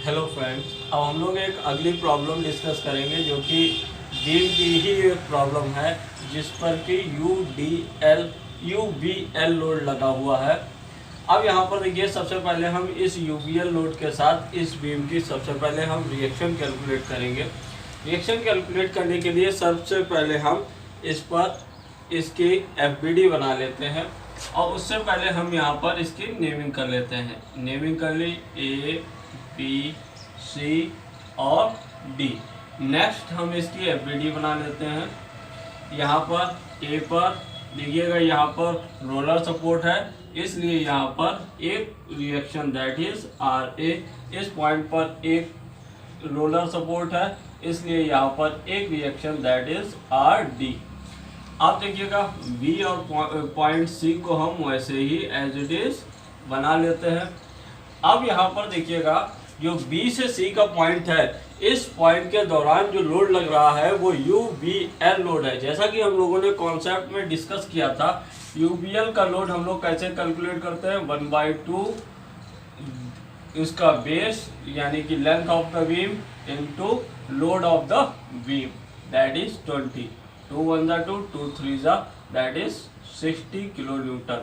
Hello friends, अब हम लोग एक अगली प्रॉब्लम डिस्कस करेंगे जो कि बीम की ही एक प्रॉब्लम है जिस पर कि यूबीएल लोड लगा हुआ है। अब यहाँ पर देखिए, सबसे पहले हम इस यूबीएल लोड के साथ इस बीम की सबसे पहले हम रिएक्शन कैलकुलेट करेंगे। रिएक्शन कैलकुलेट करने के लिए सबसे पहले हम इस पर इसकी एफबीडी बना लेते हैं और उससे पहले हम यहाँ पर इसकी नेमिंग कर लेते हैं। नेमिंग कर ली ए, बी, सी और डी। नेक्स्ट हम इसकी एफबीडी बना लेते हैं। यहाँ पर ए पर देखिएगा, यहाँ पर रोलर सपोर्ट है, इसलिए यहाँ पर एक रिएक्शन दैट इज आर ए। इस पॉइंट पर एक रोलर सपोर्ट है, इसलिए यहाँ पर एक reaction that is are D. अब देखिएगा बी और पॉइंट सी को हम वैसे ही एज इट इज बना लेते हैं। अब यहाँ पर देखिएगा, जो बी से सी का पॉइंट है, इस पॉइंट के दौरान जो लोड लग रहा है वो यूबीएल लोड है। जैसा कि हम लोगों ने कॉन्सेप्ट में डिस्कस किया था, यूबीएल का लोड हम लोग कैसे कैलकुलेट करते हैं, 1/2 इसका बेस यानी कि length of the beam into load of the beam that is 20। 2 1 2 2 3 that is 60 kilo Newton.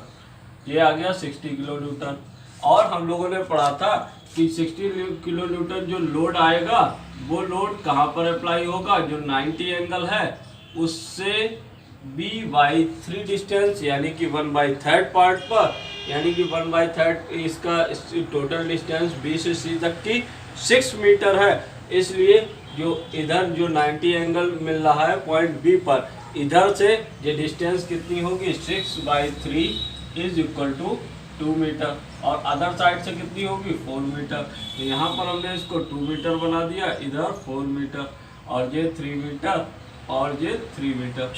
ये आ गया 60 किलो न्यूटन। और हम लोगों ने पढ़ा था कि 60 किलो न्यूटन जो लोड आएगा वो लोड कहाँ पर अप्लाई होगा, जो 90 एंगल है उससे b/3 डिस्टेंस यानी कि 1/3 पार्ट पर, यानी कि 1/3 इसका टोटल डिस्टेंस बी से सी तक की 6 मीटर है। इसलिए जो इधर जो 90 एंगल मिल रहा है पॉइंट बी पर, इधर से ये डिस्टेंस कितनी होगी, 6/3 इज इक्वल टू 2 मीटर, और अदर साइड से कितनी होगी 4 मीटर। तो यहाँ पर हमने इसको 2 मीटर बना दिया, इधर 4 मीटर, और ये 3 मीटर और ये 3 मीटर।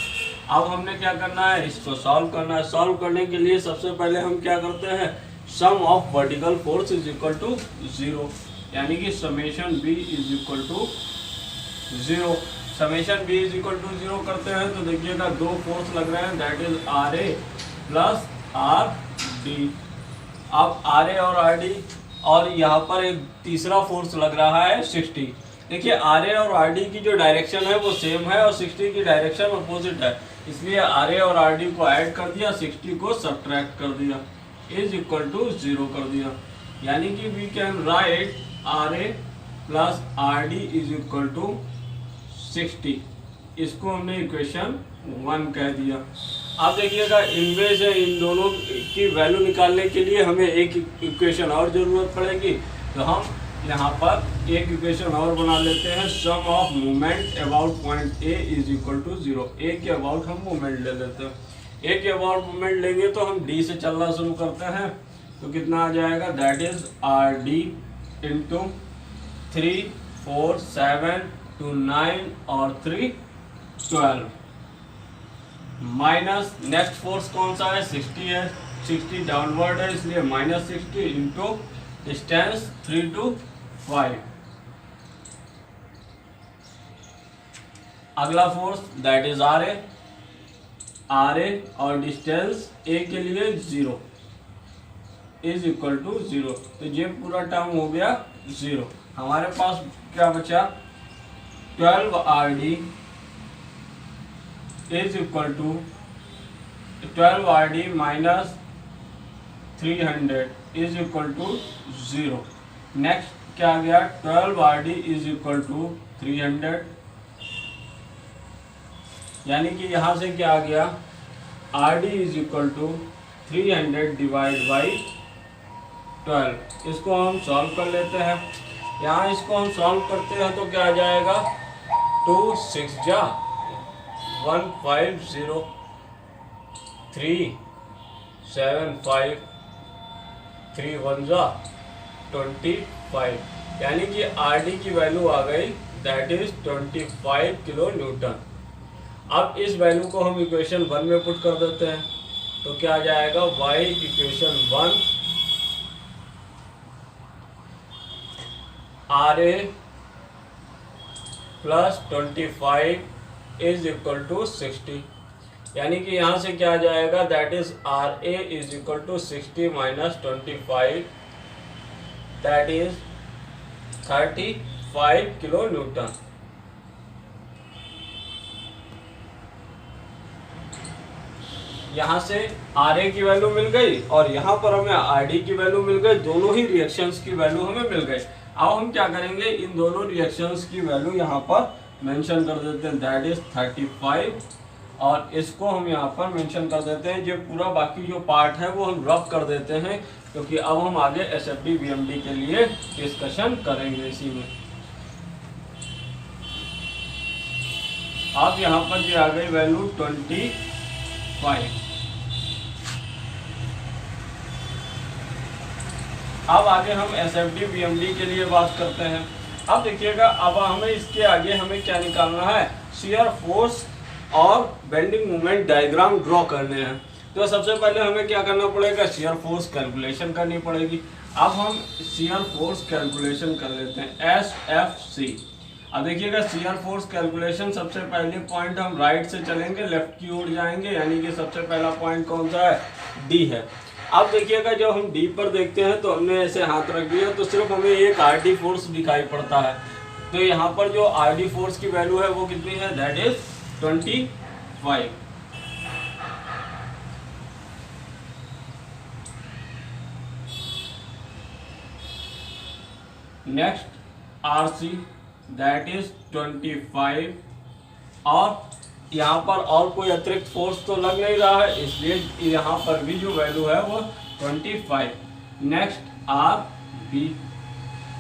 अब हमने क्या करना है, इसको सॉल्व करना है। सॉल्व करने के लिए सबसे पहले हम क्या करते हैं, sum of vertical force is equal to 0, यानी कि summation B is equal to 0। Summation B is equal to 0 करते हैं तो देखिएगा दो फोर्स लग रहे हैं, that is R A plus R D. अब आर ए और आर डी, और यहाँ पर एक तीसरा फोर्स लग रहा है 60। देखिए आर ए और आर डी की जो डायरेक्शन है वो सेम है और 60 की डायरेक्शन अपोजिट है, इसलिए आर ए और आर डी को ऐड कर दिया, 60 को सब्ट्रैक्ट कर दिया, इज इक्वल टू 0 कर दिया। यानी कि we can write R A plus R D is equal to 60। इसको हमने इक्वेशन 1 कह दिया। अब देखिएगा इनमें से इन दोनों की वैल्यू निकालने के लिए हमें एक इक्वेशन और ज़रूरत पड़ेगी, तो हम यहाँ पर एक इक्वेशन और बना लेते हैं। Sum of movement about point A is equal to 0। A के अबाउट हम मूवमेंट ले लेते हैं। ए के अबाउट मूवमेंट लेंगे तो हम डी से चलना शुरू करते हैं, तो कितना आ जाएगा, that is R D into 3 4 7 2 9 और 3 12 माइनस नेक्स्ट फोर्स कौन सा है, 60 है, 60 डाउनवर्ड है, इसलिए -60 इंटू डिस्टेंस 3 to 5। अगला force that is R A. R A और डिस्टेंस ए के लिए 0 इज इक्वल टू 0, तो ये पूरा टर्म हो गया 0। हमारे पास क्या बचा, 12 R D is equal to 12 R D minus 300 is equal to 0। Next क्या आ गया, 12 R D is equal to 300, यानी कि यहाँ से क्या आ गया, R D is equal to 300 divide by 12। इसको हम सॉल्व कर लेते हैं। यहाँ इसको हम सॉल्व करते हैं तो क्या आ जाएगा, 2 6 जा 150 3 7 5 3 1 जा 25, यानी कि आर डी की वैल्यू आ गई दैट इज 25 किलो न्यूटन। अब इस वैल्यू को हम इक्वेशन 1 में पुट कर देते हैं, तो क्या आ जाएगा, y equation 1 R A plus 25 is equal to 60, यानी कि यहाँ से क्या आ जाएगा, that is R A is equal to 60 minus 25, that is 35 kilo newton. यहाँ से आर ए की वैल्यू मिल गई और यहाँ पर हमें आर डी की वैल्यू मिल गई, दोनों ही रिएक्शंस की वैल्यू हमें मिल गई। अब हम क्या करेंगे, इन दोनों रिएक्शंस की वैल्यू यहाँ पर मेंशन कर देते हैं, दैट इज 35, और इसको हम यहाँ पर मेंशन कर देते हैं। जो पूरा बाकी जो पार्ट है वो हम रफ कर देते हैं, क्योंकि अब हम आगे एसएफडी वीएमडी के लिए डिस्कशन करेंगे इसी में। अब यहाँ पर जो आ गई वैल्यू 25। अब आगे हम एसएफडी वीएमडी के लिए बात करते हैं। अब देखिएगा, अब हमें इसके आगे हमें क्या निकालना है, शियर फोर्स और बेंडिंग मोमेंट डायग्राम ड्रॉ करने हैं। तो सबसे पहले हमें क्या करना पड़ेगा, शियर फोर्स कैलकुलेशन करनी पड़ेगी। अब हम शियर फोर्स कैलकुलेशन कर लेते हैं, SFC। अब देखिएगा, शियर फोर्स कैलकुलेशन सबसे पहले पॉइंट हम राइट से चलेंगे, लेफ्ट की ओर जाएंगे, यानी कि सबसे पहला पॉइंट कौन सा है, डी है। अब देखिएगा, जब हम डी पर देखते हैं तो हमने ऐसे हाथ रख दिया तो सिर्फ हमें एक आरडी फोर्स दिखाई पड़ता है। तो यहाँ पर जो आरडी फोर्स की वैल्यू है वो कितनी है, that is 25। Next RC that is 25, और यहाँ पर और कोई अतिरिक्त फोर्स तो लग नहीं रहा है, इसलिए यहाँ पर भी जो वैल्यू है वो 25। Next R B.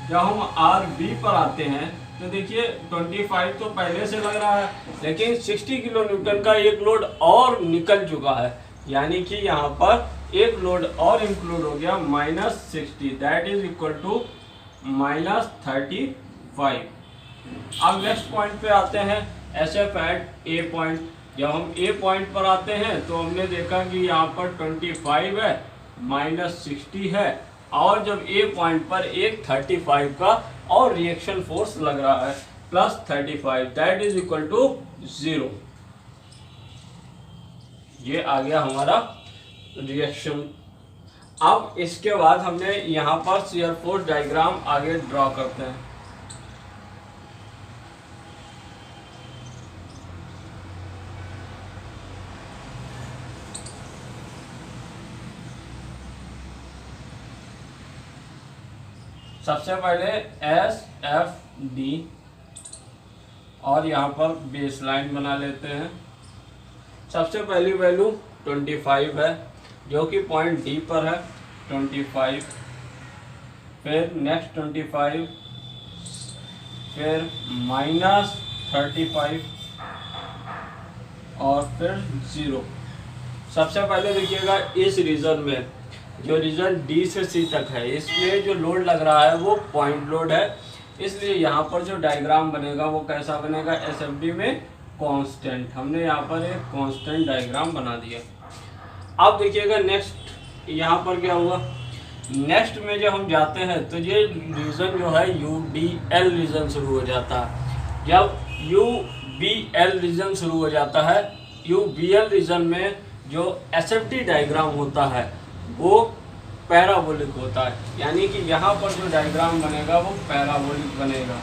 जब हम आर बी पर आते हैं तो देखिए 25 तो पहले से लग रहा है, लेकिन 60 किलो न्यूटन का एक लोड और निकल चुका है, यानी कि यहाँ पर एक लोड और इंक्लूड हो गया, -60, दैट इज इक्वल टू -35। अब नेक्स्ट पॉइंट पे आते हैं, SF एट ए पॉइंट। जब हम ए पॉइंट पर आते हैं तो हमने देखा कि यहाँ पर 25 है, -60 है, और जब ए पॉइंट पर एक 35 का और रिएक्शन फोर्स लग रहा है, +35, दैट इज इक्वल टू 0। ये आ गया हमारा रिएक्शन। अब इसके बाद हमने यहाँ पर शियर फोर्स डायग्राम आगे ड्रॉ करते हैं। सबसे पहले SFD, और यहाँ पर बेस लाइन बना लेते हैं। सबसे पहली वैल्यू 25 है, जो कि पॉइंट डी पर है, 25, फिर नेक्स्ट 25, फिर -35 और फिर 0। सबसे पहले देखिएगा, इस रीजन में जो रीजन डी से सी तक है, इसमें जो लोड लग रहा है वो पॉइंट लोड है, इसलिए यहाँ पर जो डायग्राम बनेगा वो कैसा बनेगा, एसएफडी में कांस्टेंट। हमने यहाँ पर एक कांस्टेंट डायग्राम बना दिया। अब देखिएगा नेक्स्ट यहाँ पर क्या हुआ, नेक्स्ट में जब हम जाते हैं तो ये रीजन जो है UDL रीजन शुरू हो जाता है। जब UBL रीजन शुरू हो जाता है, UBL रीजन में जो एसएफडी डायग्राम होता है वो पैराबोलिक होता है, यानी कि यहाँ पर जो डायग्राम बनेगा वो पैराबोलिक बनेगा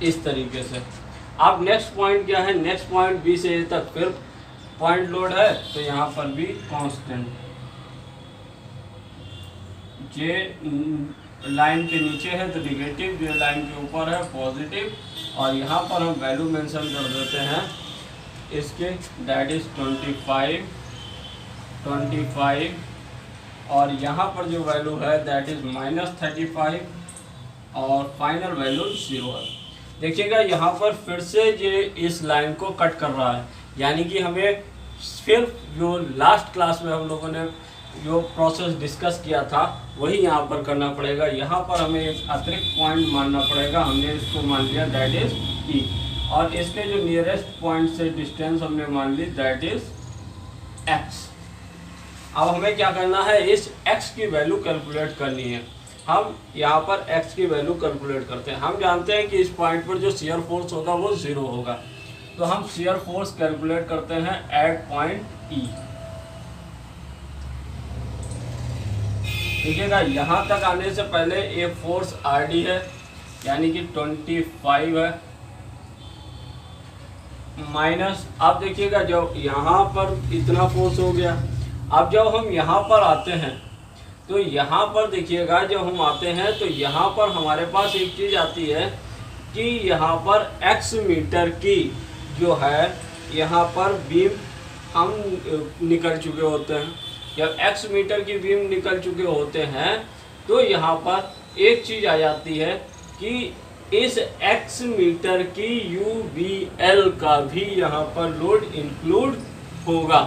इस तरीके से। अब नेक्स्ट पॉइंट क्या है, नेक्स्ट पॉइंट बी से ए तक फिर पॉइंट लोड है, तो यहाँ पर भी कांस्टेंट। जे लाइन के नीचे है तो निगेटिव, जे लाइन के ऊपर है पॉजिटिव, और यहाँ पर हम वैल्यू मेंशन कर देते हैं इसके, दैट इज 25, और यहाँ पर जो वैल्यू है दैट इज -35, और फाइनल वैल्यू 0 है। देखिएगा यहाँ पर फिर से ये इस लाइन को कट कर रहा है, यानी कि हमें फिर जो लास्ट क्लास में हम लोगों ने जो प्रोसेस डिस्कस किया था वही यहाँ पर करना पड़ेगा। यहाँ पर हमें एक अतिरिक्त पॉइंट मानना पड़ेगा, हमने इसको मान लिया दैट इज E, और इसके जो नियरेस्ट पॉइंट से डिस्टेंस हमने मान ली दैट इज X। अब हमें क्या करना है, इस x की वैल्यू कैलकुलेट करनी है। हम यहाँ पर x की वैल्यू कैलकुलेट करते हैं। हम जानते हैं कि इस पॉइंट पर जो शियर फोर्स होगा वो 0 होगा, तो हम शियर फोर्स कैलकुलेट करते हैं एट पॉइंट E। देखिएगा यहाँ तक आने से पहले ये फोर्स RD है, यानी कि 25 है, माइनस आप देखिएगा जब यहाँ पर इतना फोर्स हो गया। अब जब हम यहाँ पर आते हैं तो यहाँ पर देखिएगा जब हम आते हैं तो यहाँ पर हमारे पास एक चीज़ आती है कि यहाँ पर x मीटर की जो है यहाँ पर बीम हम निकल चुके होते हैं। जब x मीटर की बीम निकल चुके होते हैं तो यहाँ पर एक चीज़ आ जाती है कि इस x मीटर की UVL का भी यहाँ पर लोड इंक्लूड होगा।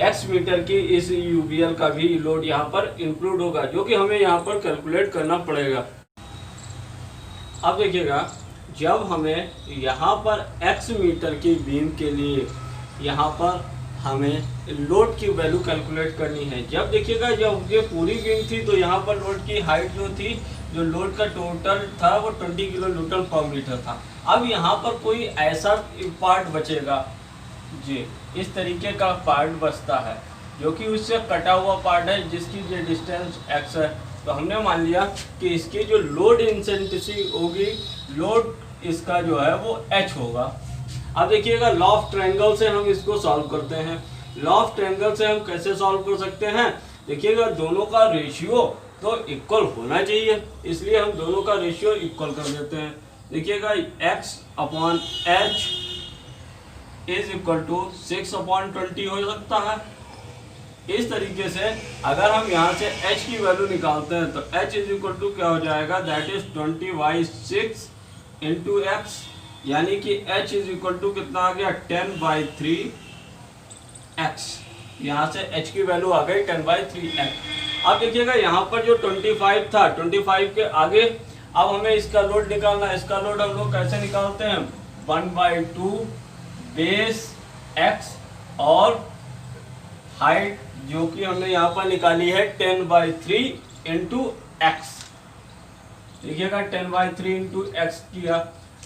x मीटर की इस UVL का भी लोड यहाँ पर इंक्लूड होगा, जो कि हमें यहाँ पर कैलकुलेट करना पड़ेगा। अब देखिएगा जब हमें यहाँ पर x मीटर की बीम के लिए यहाँ पर हमें लोड की वैल्यू कैलकुलेट करनी है। जब देखिएगा जब ये पूरी बीम थी तो यहाँ पर लोड की हाइट जो थी, जो लोड का टोटल था वो 20 किलो न्यूटन पर मीटर था। अब यहाँ पर कोई ऐसा पार्ट बचेगा जी, इस तरीके का पार्ट बचता है जो कि उससे कटा हुआ पार्ट है, जिसकी जो डिस्टेंस x है। तो हमने मान लिया कि इसकी जो लोड इंटेंसिटी होगी, लोड इसका जो है वो h होगा। अब देखिएगा लॉ ऑफ ट्रायंगल से हम इसको सॉल्व करते हैं। लॉ ऑफ ट्रायंगल से हम कैसे सॉल्व कर सकते हैं? देखिएगा दोनों का रेशियो तो इक्वल होना चाहिए, इसलिए हम दोनों का रेशियो इक्वल कर देते हैं। देखिएगा x/h इज इक्वल टू 6/20 हो सकता है। इस तरीके से अगर हम यहाँ से h की वैल्यू निकालते हैं तो h इज इक्वल टू क्या हो जाएगा, दैट इज 20/6 इंटू x, यानी कि h इज इक्वल टू कितना आ गया, 10/3 x। यहाँ से h की वैल्यू आ गई 10/3 x। अब देखिएगा यहाँ पर जो 25 था, 25 के आगे अब हमें इसका लोड निकालना है। इसका लोड हम लोग कैसे निकालते हैं, 1/2 बेस x और हाइट जो कि हमने यहाँ पर निकाली है 10/3 इंटू x। देखिएगा 10/3 इंटू x किया।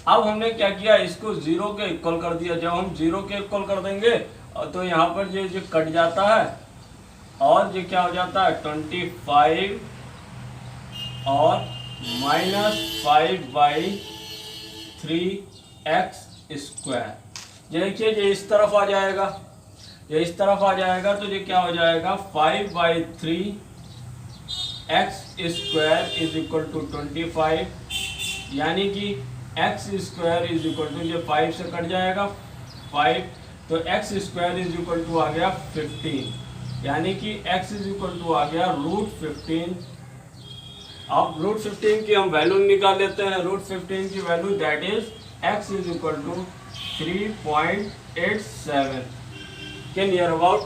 अब हमने क्या किया, इसको 0 के इक्वल कर दिया। जब हम 0 के इक्वल कर देंगे तो यहाँ पर जो कट जाता है और ये क्या हो जाता है 25 और -5/3x²। देखिए ये इस तरफ आ जाएगा, ये इस तरफ आ जाएगा तो ये क्या हो जाएगा 5/3x² इज इक्वल टू 25, यानी कि x² इज इक्वल टू, ये 5 से कट जाएगा 5, तो x² इज इक्वल टू आ गया 15, यानी कि x इज इक्वल टू आ गया √15। अब √15 की हम वैल्यू निकाल लेते हैं। √15 की value that is x is equal to 3.87 के नियर अबाउट।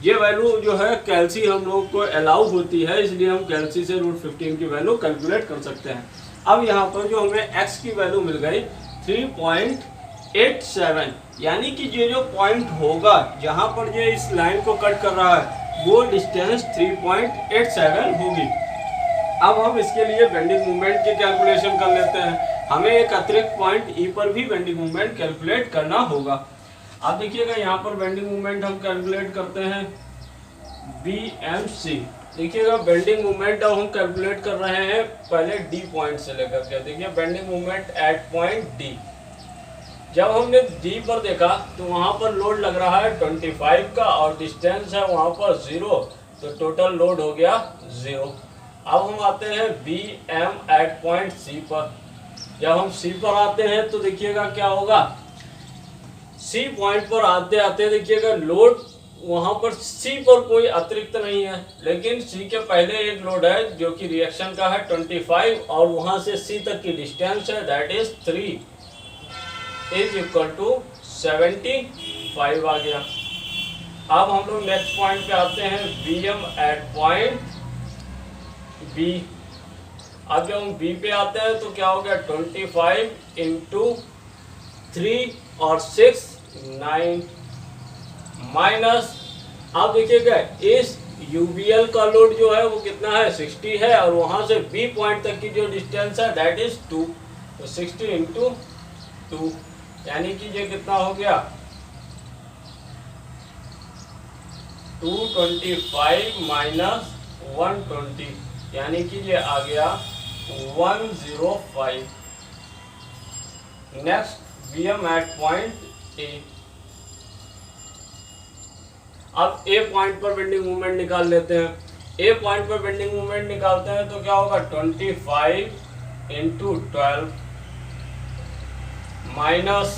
ये वैल्यू जो है कैल्सी हम लोग को अलाउ होती है, इसलिए हम कैल्सी से √15 की वैल्यू कैलकुलेट कर सकते हैं। अब यहाँ पर जो हमें x की वैल्यू मिल गई 3.87, यानी कि ये जो पॉइंट होगा जहाँ पर ये इस लाइन को कट कर रहा है वो डिस्टेंस 3.87 होगी। अब हम इसके लिए बेंडिंग मोमेंट की कैलकुलेशन कर लेते हैं। हमें एक अतिरिक्त पॉइंट E पर भी बेंडिंग मोमेंट कैलकुलेट करना होगा। अब देखिएगा यहाँ पर बेंडिंग मोमेंट हम कैलकुलेट करते हैं BMC। देखिएगा बेंडिंग मोमेंट अब हम कैलकुलेट कर रहे हैं पहले D पॉइंट से लेकर के। देखिए bending moment at point D। जब हमने D पर देखा तो वहाँ पर लोड लग रहा है 25 का और डिस्टेंस है वहाँ पर 0, तो टोटल लोड हो गया 0। अब हम आते हैं BM एट पॉइंट C पर। जब हम C पर आते हैं तो देखिएगा क्या होगा, C पॉइंट पर आते आते देखिएगा लोड वहां पर C पर कोई अतिरिक्त नहीं है, लेकिन C के पहले एक लोड है जो कि रिएक्शन का है 25 और वहां से C तक की डिस्टेंस है that is 3 is equal to 75 आ गया। अब हम लोग नेक्स्ट पॉइंट पे आते हैं BM एट पॉइंट B। अब जब हम B पे आते हैं तो क्या हो गया 25 इंटू 3 और 6 9 माइनस। अब देखिएगा इस UVL का लोड जो है वो कितना है 60 है और वहां से B पॉइंट तक की जो डिस्टेंस है दैट इज 2, तो 60 इंटू 2, यानी कि ये कितना हो गया 225 माइनस 120, यानी कि ये आ गया 105। Next VM at point A. अब ए पॉइंट पर बेंडिंग मोमेंट निकाल लेते हैं। ए पॉइंट पर बेंडिंग मोमेंट निकालते हैं तो क्या होगा, 25 into 12 minus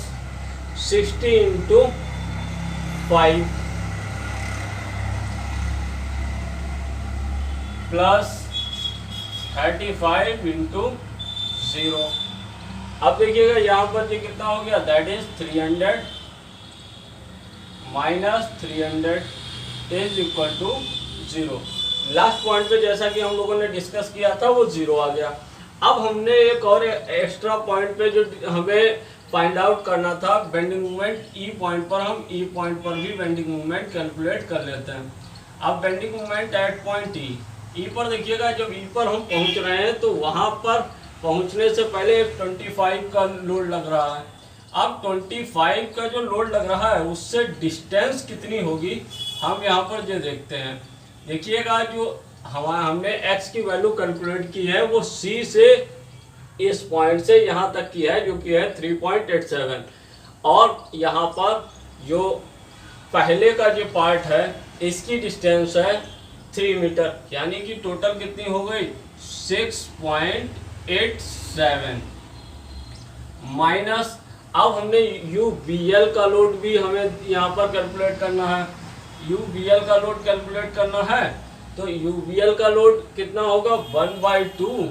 60 into 5 plus 35 into 0। अब देखिएगा यहाँ पर ये कितना हो गया, that is 300 minus 300 is equal to 0। Last point पे जैसा कि हम लोगों ने डिस्कस किया था वो 0 आ गया। अब हमने एक और एक्स्ट्रा पॉइंट पे जो हमें फाइंड आउट करना था बेंडिंग मोमेंट ई पॉइंट पर, हम ई पॉइंट पर भी बेंडिंग मोमेंट कैलकुलेट कर लेते हैं। अब बेंडिंग मोमेंट एट पॉइंट ई पर देखिएगा, जब ई पर हम पहुंच रहे हैं तो वहां पर पहुंचने से पहले 25 का लोड लग रहा है। अब 25 का जो लोड लग रहा है उससे डिस्टेंस कितनी होगी हम यहाँ पर जो देखते हैं। देखिएगा जो हमने x की वैल्यू कैलकुलेट की है वो C से इस पॉइंट से यहाँ तक की है जो कि है 3.87, और यहाँ पर जो पहले का जो पार्ट है इसकी डिस्टेंस है 3 मीटर, यानी कि टोटल कितनी हो गई 6.87 माइनस। अब हमने UBL का लोड भी हमें यहाँ पर कैलकुलेट करना है। UBL का लोड कैलकुलेट करना है तो UBL का लोड कितना होगा 1/2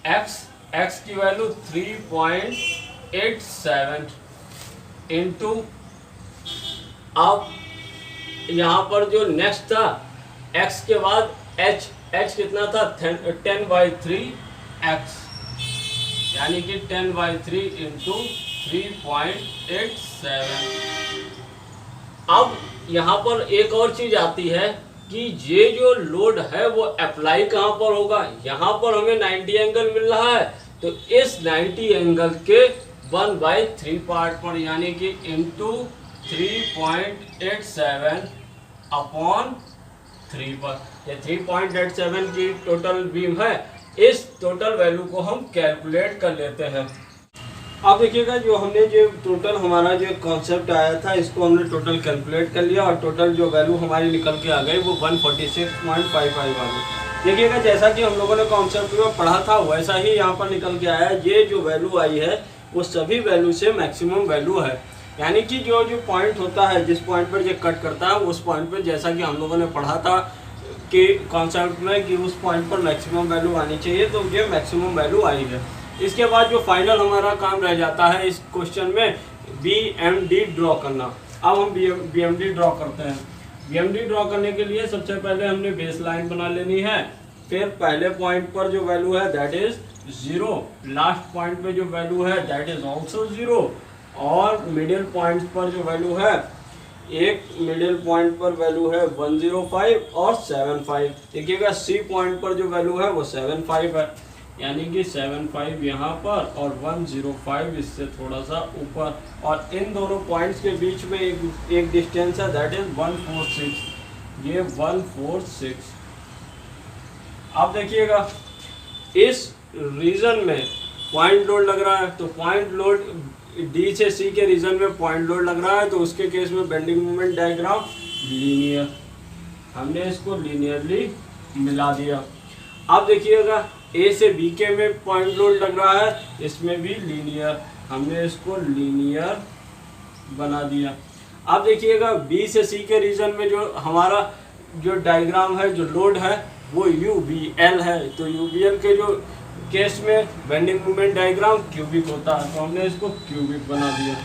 x की वैल्यू 3.87 इंटू, अब यहाँ पर जो नेक्स्ट था x के बाद h कितना था 10/3 x, यानी कि 10/3 इंटू 3.87। अब यहाँ पर एक और चीज आती है कि ये जो लोड है वो अप्लाई कहाँ पर होगा। यहाँ पर हमें 90 एंगल मिल रहा है तो इस 90 एंगल के 1/3 पार्ट पर, यानी कि इंटू 3.87 अपॉन 3 पर। ये 3.87 की टोटल बीम है। इस टोटल वैल्यू को हम कैलकुलेट कर लेते हैं। अब देखिएगा जो हमने जो टोटल हमारा जो कॉन्सेप्ट आया था इसको हमने टोटल कैलकुलेट कर लिया और टोटल जो वैल्यू हमारी निकल के आ गई वो 146.55 आ गई। देखिएगा जैसा कि हम लोगों ने कॉन्सेप्ट में पढ़ा था वैसा ही यहाँ पर निकल के आया। ये जो वैल्यू आई है वो सभी वैल्यू से मैक्सिमम वैल्यू है, यानी कि जो पॉइंट होता है जिस पॉइंट पर ये कट करता है उस पॉइंट पर, जैसा कि हम लोगों ने पढ़ा था कि कॉन्सेप्ट में कि उस पॉइंट पर मैक्सिमम वैल्यू आनी चाहिए, तो ये मैक्सिमम वैल्यू आई है। इसके बाद जो फाइनल हमारा काम रह जाता है इस क्वेश्चन में BMD ड्रॉ करना। अब हम BMD ड्रॉ करते हैं। BMD ड्रॉ करने के लिए सबसे पहले हमने बेस लाइन बना लेनी है, फिर पहले पॉइंट पर जो वैल्यू है दैट इज 0, लास्ट पॉइंट पे जो वैल्यू है दैट इज ऑल्सो 0, और मिडिल पॉइंट पर जो वैल्यू है, एक मिडिल पॉइंट पर वैल्यू है 105 और 75। देखिएगा C पॉइंट पर जो वैल्यू है वो 75 है, यानी कि 75 यहाँ पर और 105 इससे थोड़ा सा ऊपर, और इन दोनों पॉइंट्स के बीच में एक डिस्टेंस है दैट इज 146, ये 146। अब देखिएगा इस रीजन में पॉइंट लोड लग रहा है, तो पॉइंट लोड D से C के रीजन में पॉइंट लोड लग रहा है, तो उसके केस में बेंडिंग मोमेंट डायग्राम लीनियर, हमने इसको लीनियरली मिला दिया। अब देखिएगा A से B के में पॉइंट लोड लग रहा है, इसमें भी लीनियर, हमने इसको लीनियर बना दिया। अब देखिएगा B से C के रीजन में जो हमारा जो डायग्राम है, जो लोड है वो UBL है, तो UBL के जो केस में बेंडिंग मोमेंट डायग्राम क्यूबिक होता है, तो हमने इसको क्यूबिक बना दिया।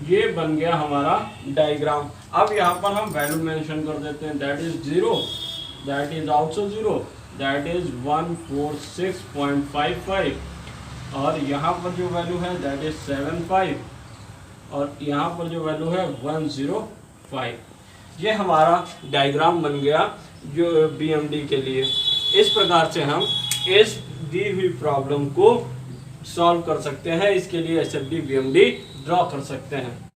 ये बन गया हमारा डायग्राम। अब यहाँ पर हम वैल्यू मेंशन कर देते हैं, that is 0, that is also 0, that is 146.55, और यहाँ पर जो वैल्यू है दैट इज 75, और यहाँ पर जो वैल्यू है 105। ये हमारा डायग्राम बन गया जो BMD के लिए। इस प्रकार से हम इस दी हुई प्रॉब्लम को सॉल्व कर सकते हैं, इसके लिए SFD BMD ड्रॉ कर सकते हैं।